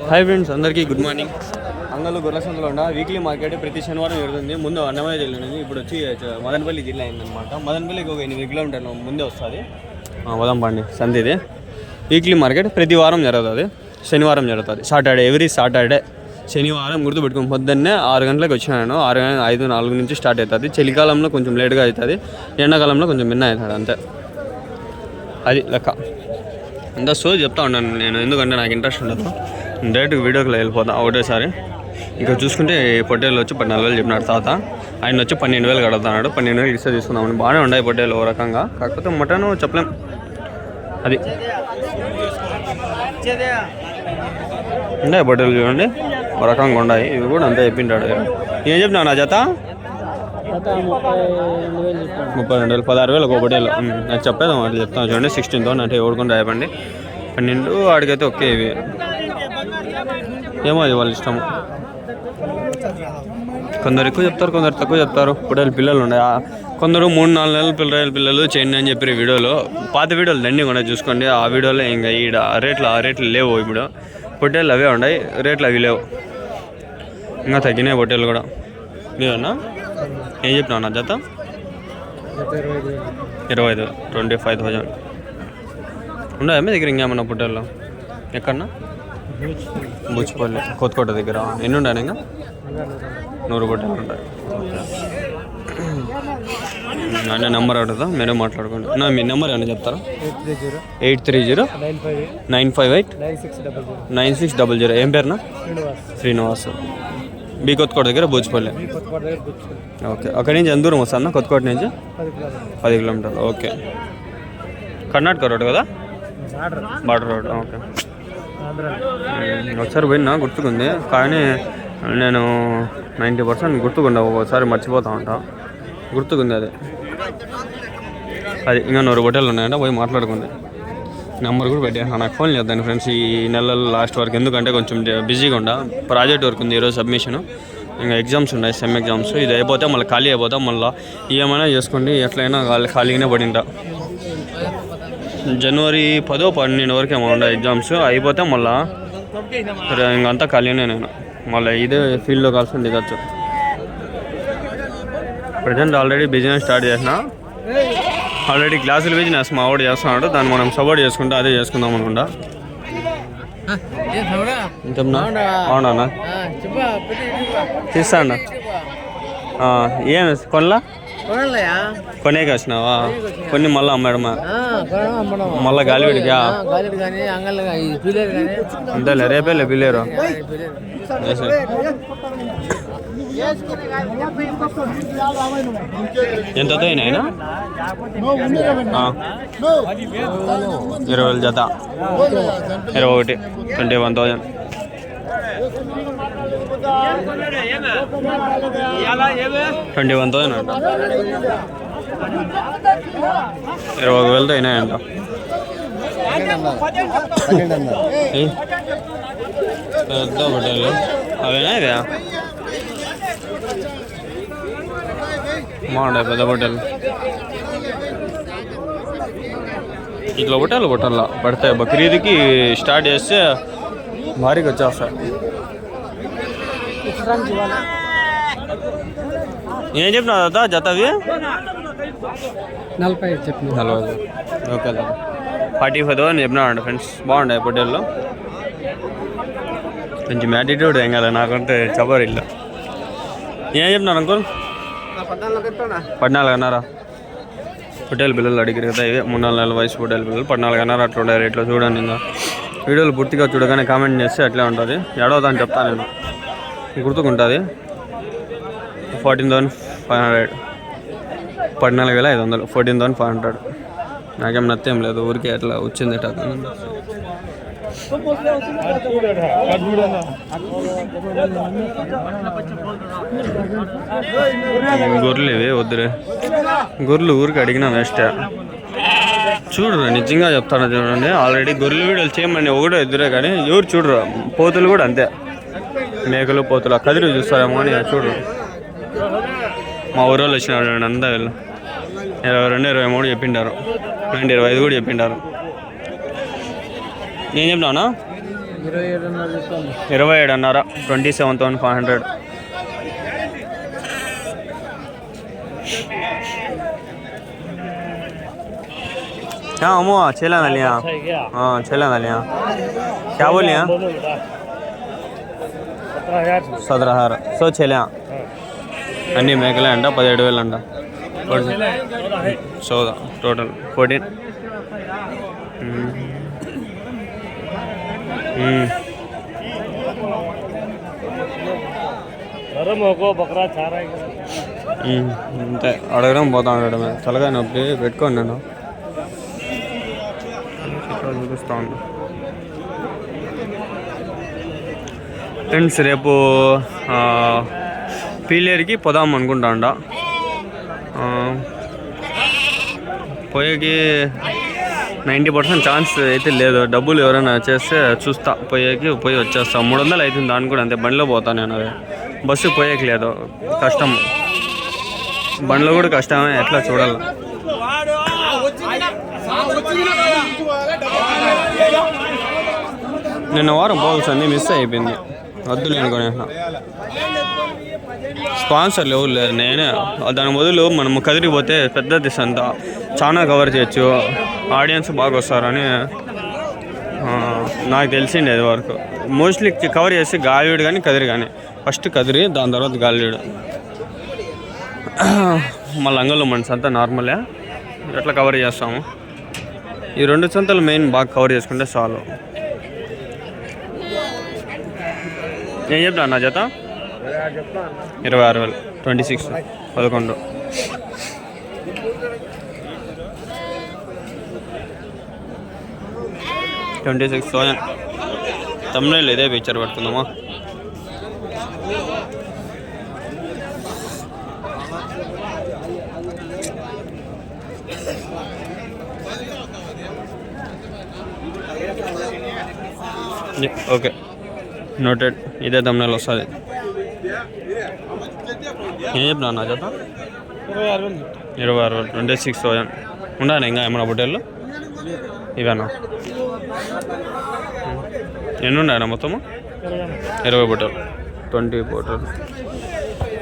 Hi friends, అందరికీ good morning. అంగళ్ళు గొర్రెసంతలో ఉన్న వీక్లీ మార్కెట్ ప్రతి శనివారం జరుగుతుంది. ముందు అన్నమయ్య జిల్లా ఉంది, ఇప్పుడు వచ్చి మదనపల్లి జిల్లా అయిందనమాట. మదనపల్లికి ఒక 8 కిలోమీటర్లు ముందే వస్తుంది. వదంపండి సంత. ఇది వీక్లీ మార్కెట్ ప్రతి వారం జరుగుతుంది. శనివారం జరుగుతుంది, సాటర్డే, ఎవ్రీ సాటర్డే. శనివారం గుర్తుపెట్టుకుని పొద్దున్నే 6 గంటలకు వచ్చినాను. 5:04 నుంచి స్టార్ట్ అవుతుంది. చలికాలంలో కొంచెం లేట్గా అవుతుంది, ఎండాకాలంలో కొంచెం మిన్న అవుతుంది, అంతే. అది లెక్క. అంతా సో చెప్తా ఉన్నాను నేను, ఎందుకంటే నాకు ఇంట్రెస్ట్ ఉండదు. డైరెక్ట్గా వీడియోకి వెళ్ళిపోతాను ఒకటేసారి. ఇంకా చూసుకుంటే పొట్టేలు వచ్చి 14,000 చెప్పినాడు తాత. ఆయన వచ్చి 12,000 కడుగుతున్నాడు. 12,000 ఇస్తే తీసుకుందామని. బాగానే ఉన్నాయి పొట్టేలు ఓ రకంగా, కాకపోతే మటన్ చెప్పలేం. అది ఉన్నాయి పొట్టేలు, చూడండి ఓ రకంగా ఉన్నాయి. ఇవి కూడా అంతే చెప్పింటాడు. ఏం చెప్పినా నా జత 32,000, 16,000 ఒక పొట్టేలు. నాకు చెప్పేది అట్లా చెప్తాను చూడండి. 16,000 అంటే ఓడుకుంటే అయిపోండి. 12 వాడికైతే ఓకే. ఇవి ఏమో అది వాళ్ళ ఇష్టము. కొందరు ఎక్కువ చెప్తారు, కొందరు తక్కువ చెప్తారు. పిల్లలు ఉన్నాయి. కొందరు 3-4 నెలల పిల్లలు చేయండి అని చెప్పి వీడియోలో, పాత వీడియోలు దండి కూడా చూసుకోండి. ఆ వీడియోలో ఇంకా ఈడ రేట్లు లేవు. ఇప్పుడు పొట్టేళ్ళు అవే ఉన్నాయి, రేట్లు అవి లేవు. ఇంకా తగ్గినాయి పొట్టేళ్ళు కూడా. మీరన్నా ఏం చెప్పినావు నా జత? 25,000 ఉన్నాయా మీ దగ్గర? ఇంకేమన్నా పొట్టేళ్ళు ఎక్కడన్నా? బూచిపల్లి, కొత్తకోట దగ్గర. ఎన్ని ఉన్నాయి? ఇంకా 100 పొట్టేళ్ళు ఉంటాయి. అంటే నెంబర్ అడుగుతా, మీరే మాట్లాడుకోండి. మీ నెంబర్ ఏమన్నా చెప్తారా? 830-958-9600. ఏం పేరునా? శ్రీనివాస్. బి కొత్తకోట దగ్గర బూచిపల్లి. ఓకే. అక్కడి నుంచి ఎంత దూరం వస్తాను? కొత్తకోట నుంచి 10 కిలోమీటర్లు. ఓకే. కర్ణాటక రోడ్ కదా? Border road. ఓకే. ఒకసారి పోయినా గుర్తుకుంది, కానీ నేను 90% గుర్తుకుంటా, ఒకసారి మర్చిపోతా ఉంటా. గుర్తుకుంది అది. ఇంకా 100 పొట్టేళ్ళు ఉన్నాయంట, పోయి మాట్లాడుకుంది. నెంబర్ కూడా పెట్టాను. నాకు ఫోన్ చేద్దాను ఫ్రెండ్స్ ఈ నెలల లాస్ట్ వరకు, ఎందుకంటే కొంచెం బిజీగా ఉండా. ప్రాజెక్ట్ వర్క్ ఉంది ఈరోజు, సబ్మిషన్. ఇంకా ఎగ్జామ్స్ ఉన్నాయి, సెమ్ ఎగ్జామ్స్. ఇది అయిపోతే మళ్ళీ ఖాళీ అయిపోతా. మళ్ళీ ఏమైనా చేసుకోండి, ఎట్లయినా ఖాళీగానే పడింటా. జనవరి 10-12 వరకు ఏమో ఉండే ఎగ్జామ్స్. అయిపోతే మళ్ళీ ఇంకంతా ఖాళీనే. నేను మళ్ళీ ఇదే ఫీల్డ్లో కలిసి దిగచ్చు. ప్రజెంట్ ఆల్రెడీ బిజినెస్ స్టార్ట్ చేసిన. ఆల్రెడీ క్లాసులు బిజినెస్ మా వాడు చేస్తున్నాడు, దాన్ని మనం సపోర్ట్ చేసుకుంటా అదే చేసుకుందాం అనుకుంటా. అవునా? తీస్తా అన్న. ఏం కొనేకి వచ్చినావా? కొన్ని మళ్ళీ అమ్మాడమా? మళ్ళీ గాలివిడికా? అంతేలే, రేపేలే పిల్లేరు. ఎంత అయినా 20,000 జత. 21, 21,000. అంట 21,000 అయినాయంట. పెద్ద పొట్టేళ్ళు అవేనా? ఇవే బాగుంటాయి పెద్ద పొట్టేళ్ళు. ఇట్లా పొట్టాల పడతాయి. బక్రీద్కి స్టార్ట్ చేస్తే భారీగా వచ్చేస్తాయి. ఏం చెప్పినా కదా జతవి? 40,000. ఓకే. 45,000 చెప్పినాడు ఫ్రెండ్స్. బాగుంటాయి పొట్టేళ్ళు. కొంచెం యాటిట్యూడ్ ఏం కదా నాకంటే చబర్ ఇల్లు. ఏం చెప్పినారు అంకుల్? 14 అన్నారా? పొట్టేలు పిల్లలు అడిగారు కదా. ఇవే 3-4 నెలల వయసు పొట్టేలు పిల్లలు. 14 అన్నారు. అట్లా ఉండే రేట్లో చూడండి. ఇంకా వీడియోలు పూర్తిగా చూడగానే కామెంట్ చేస్తే అట్లే ఉంటుంది. ఏడవదని చెప్తాను నేను, గుర్తుకుంటుంది. 14,500, 14,500, 14,500. నాకేం నత్యం లేదు, ఊరికే అట్లా వచ్చింది. గొర్రెలు ఇవి వద్దురే, గొర్రెలు ఊరికి అడిగినా వేస్ట్. చూడరు, నిజంగా చెప్తాను చూడండి. ఆల్రెడీ గొర్రెలు వీడియోలు చేయమని ఒకటో ఇద్దరే, కానీ ఎవరు చూడరు. పోతులు కూడా అంతే, మేకలు పోతులు కదిరి చూస్తారేమో అని చూడరు. మా ఊరోళ్ళు వచ్చినారు అంతా వీళ్ళు 22, 23 చెప్పింటారు. 25 కూడా చెప్పింటారు. నేను చెప్పినానా 27,500 27,500. हाँ अमो छेला ना लिया हाँ छेला ना लिया क्या बोलिए 17,000 सो छेला అన్నీ మేకలే అంట 17,000 అంట 14 టోటల్ 14 అంతే అడగడం పోతా ఉండడం తలగా నొప్పి పెట్టుకోండి నేను చూపిస్తా ఉన్నా ఫ్రెండ్స్ రేపు పీలేరుకి పోదాం అనుకుంటా పోయేకి 90% ఛాన్స్ అయితే లేదు. డబ్బులు ఎవరైనా చేస్తే చూస్తా పోయి వచ్చేస్తాం. 300 అవుతుంది దానికి కూడా అంతే. బండిలో పోతాను నేను. అదే బస్సు పోయేకి లేదు, కష్టం. బండిలో కూడా కష్టమే, ఎట్లా చూడాలి. నిన్న వారం పోవాల్సింది మిస్ అయిపోయింది. వద్దులే అనుకునే స్పాన్సర్లు ఎవరు లేరు. నేనే దాని బదులు మనం కదిరికి పోతే పెద్ద దిశ అంతా చాలా కవర్ చేయొచ్చు, ఆడియన్స్ బాగా వస్తారని నాకు తెలిసిండేది వరకు. మోస్ట్లీ కవర్ చేసి గాలివీడు కానీ కదిరి కానీ, ఫస్ట్ కదిరి దాని తర్వాత గాలివీడు, మళ్ళీ అంగళ్ళు మన సంత నార్మలే ఎట్లా కవర్ చేస్తాము. ఈ 2 సంతలు మెయిన్ బాగా కవర్ చేసుకుంటే చాలు. ఏం చెప్తా నా జత 26,000 26 11 26,000. తమ్ముళ్ళు ఇదే పిక్చర్ పడుతుందమ్మా. Okay noted. ఇదే తమ్ముళ్ళు వస్తుంది. ఏం చెప్పినా నా చేత 26,000 26,000 ఉండాలి. ఇంకా ఏమన్నా బొట్టేళ్ళు ఇవేనా? ఎన్ని ఉన్నాయన్నా మొత్తము? 20 బొట్టలు 20 బొట్టలు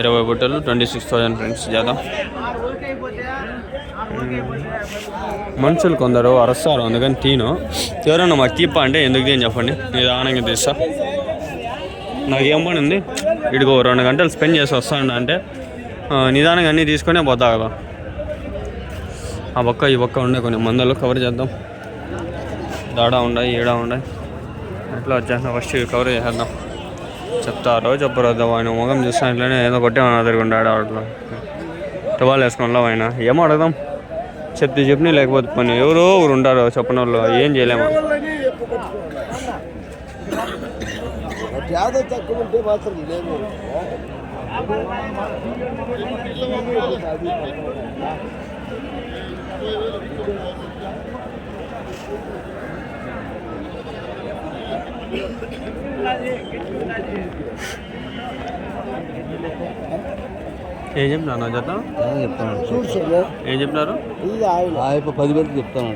20 బొట్టలు 26,000 ఫ్రెండ్స్ చేద్దాం. మనుషులు కొందరు అరుస్తారు, అందుకని తీను. ఎవరన్నా మాకు తీప అంటే ఎందుకు తీని చెప్పండి, నిదానంగా తీస్తా. నాకేం పని ఉంది, ఇడికో 2 గంటలు స్పెండ్ చేసి వస్తాను అంటే నిదానంగా అన్నీ తీసుకునే పోతా కదా. ఆ పక్క ఈ పక్క ఉండే కొన్ని మందలు కవర్ చేద్దాం. దాడా ఉన్నాయి, ఈడా ఉన్నాయి, ఎట్లా వచ్చేస్తా. ఫస్ట్ కవర్ చేసేద్దాం. చెప్తారో చెప్పరద్దా ఆయన మొగం చూస్తాను ఇట్లనే ఏదో కొట్టేమన్నా తిరుగుంటాడు. అట్లా టవాల్ వేసుకోవడంలో ఆయన ఏమో అడగదాం. చెప్పి లేకపోతే పని ఎవరో ఊరు ఉంటారు చెప్పని వాళ్ళు, ఏం చేయలేము. ఏం చెప్పినా జత ఏం చెప్పినారు? 10,000 చెప్తాను.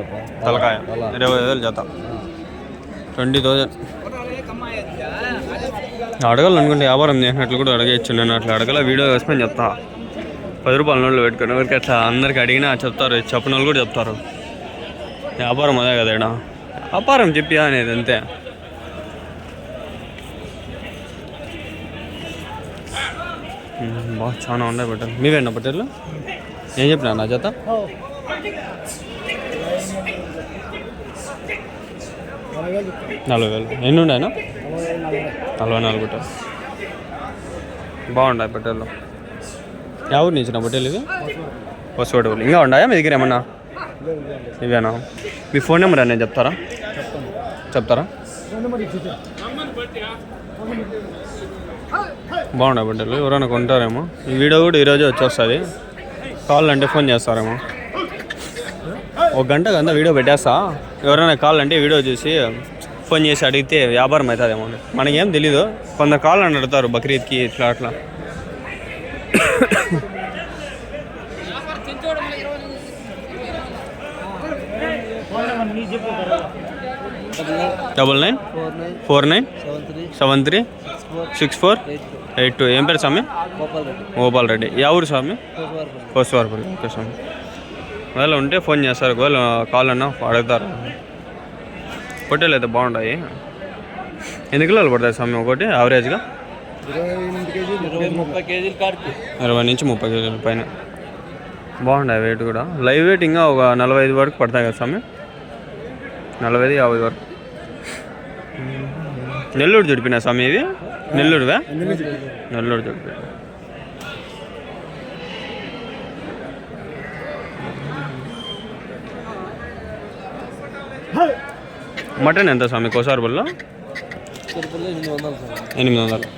తలకాయ 20,000 జత 20,000. అడగాలనుకుంటే వ్యాపారం చేసినట్లు కూడా అడగచ్చు. నేను అట్లా అడగల, వీడియో వేసుకొని చెప్తా. 10 రూపాయల నోళ్ళు పెట్టుకుని ఎవరికి అట్లా అందరికి అడిగినా చెప్తారు, చెప్పిన వాళ్ళు కూడా చెప్తారు. వ్యాపారం అదే కదా, ఇక్కడ వ్యాపారం చెప్పి అనేది అంతే. బాగా చాలా ఉన్నాయి బట్టలు. మీవేనా బట్టలు? ఏం చెప్పినా నా జత 40,000. ఎన్ని ఉన్నాయన్నా? 44 బట్టలు బాగున్నాయి బట్టలు. ఎవరు నిచ్చిన బట్టలు ఇవి? పసుపు. ఇంకా ఉన్నాయా మీ దగ్గర ఏమన్నా? ఇవేనా? మీ ఫోన్ నెంబర్ అనేది చెప్తారా? బాగున్నాయి బట్టలు. ఎవరైనా కొంటారేమో. ఈ వీడియో కూడా ఈరోజే వచ్చేస్తుంది. కావాలంటే ఫోన్ చేస్తారేమో. 1 గంటకు అంతా వీడియో పెట్టేస్తా. ఎవరైనా కావాలంటే వీడియో చూసి ఫోన్ చేసి అడిగితే వ్యాపారం అవుతుందేమో. మనకేం తెలీదు. కొందరు కావాలని అడుగుతారు బక్రీద్కి ఇట్లా అట్లా. 99 49 73 64 82. ఏం పేరు స్వామి? గోపాల్ రెడ్డి. యా ఊరు స్వామి? కోసవారపల్లి. ఓకే స్వామి. ఒకవేళ ఉంటే ఫోన్ చేస్తారు, ఒకవేళ కాల్ అన్నా అడుగుతారు. పొట్టేలు అయితే బాగుంటాయి. ఎన్ని కిలోలు పడతాయి స్వామి ఒకటి యావరేజ్గా? 20 నుంచి 30 కేజీల పైన బాగుంటాయి. వెయిట్ కూడా లైవ్ వెయిట్ ఇంకా ఒక 45 వరకు పడతాయి కదా స్వామి? 40-50 వరకు. నెల్లూరు జడిపినా స్వామి ఇవి? నెల్లూరువే? నెల్లూరు జడిపి. మటన్ ఎంత స్వామి కోసారపల్లిలో? 800.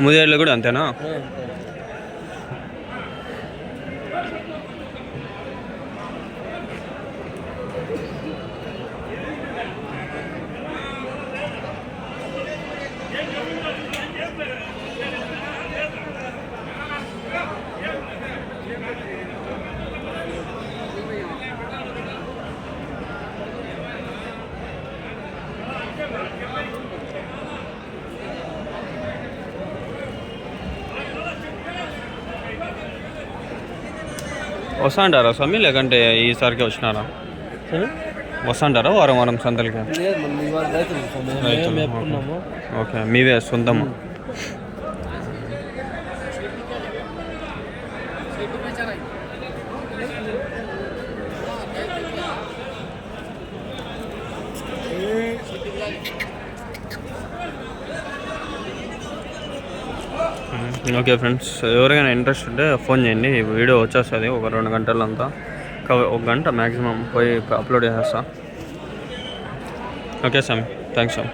ముదిరేళ్ళు కూడా అంతేనా? వస్తా అంటారా స్వామి, లేకంటే ఈసారికి వచ్చినారా? వస్తా అంటారా వారం సంతలకి? ఓకే, మీవే సొంతము. ఓకే ఫ్రెండ్స్, ఎవరికైనా ఇంట్రెస్ట్ ఉంటే ఫోన్ చేయండి. ఈ వీడియో వచ్చేస్తుంది ఒక 2 గంటలంతా, 1 గంట మ్యాక్సిమం పోయి అప్లోడ్ చేసేస్తా. Okay sir, thanks sir.